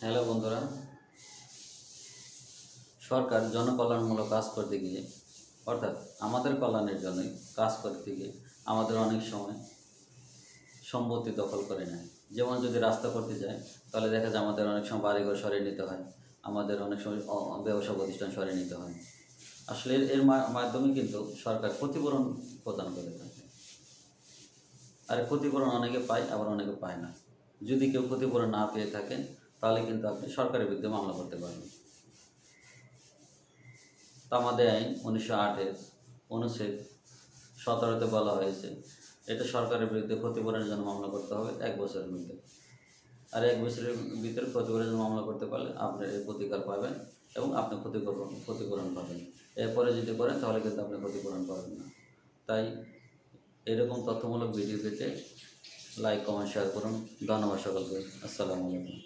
Hello বন্ধুরা, সরকার জনকল্যাণমূলক কাজ করতে গিয়ে অর্থাৎ আমাদের কল্যাণের জন্যই কাজ করতে গিয়ে আমাদের অনেক সময় সম্পত্তি দখল করে নেয়। যেমন যদি রাস্তা করতে যায় তাহলে দেখা যায় আমাদের অনেক সময় বাড়িঘর সরিয়ে নিতে হয়, আমাদের অনেক সময় ব্যবসা প্রতিষ্ঠান সরিয়ে নিতে হয়। আসলে এর মাধ্যমে কিন্তু সরকার ক্ষতিপূরণ প্রদান করে থাকে। আর ক্ষতিপূরণ অনেকে পায়, আবার অনেকে পায় না। যদি কেউ ক্ষতিপূরণ না পেয়ে থাকেন তাহলে কিন্তু আপনি সরকারের বিরুদ্ধে মামলা করতে পারবেন। তামাদি আইন 1908-এর অনুচ্ছেদ 17-তে বলা হয়েছে এটা সরকারের বিরুদ্ধে ক্ষতিপূরণের জন্য মামলা করতে হবে 1 বছরের মধ্যে। আর 1 বছরের ভিতরে ক্ষতিপূরণের জন্য মামলা করতে পারলে আপনি এর প্রতিকার পাবেন এবং আপনি ক্ষতিপূরণ পাবেন। এরপরে যদি করেন তাহলে কিন্তু আপনি ক্ষতিপূরণ পাবেন না। তাই এরকম তথ্যমূলক ভিডিও পেতে লাইক, কমেন্ট, শেয়ার করুন। ধন্যবাদ সকলকে। আসসালামু আলাইকুম।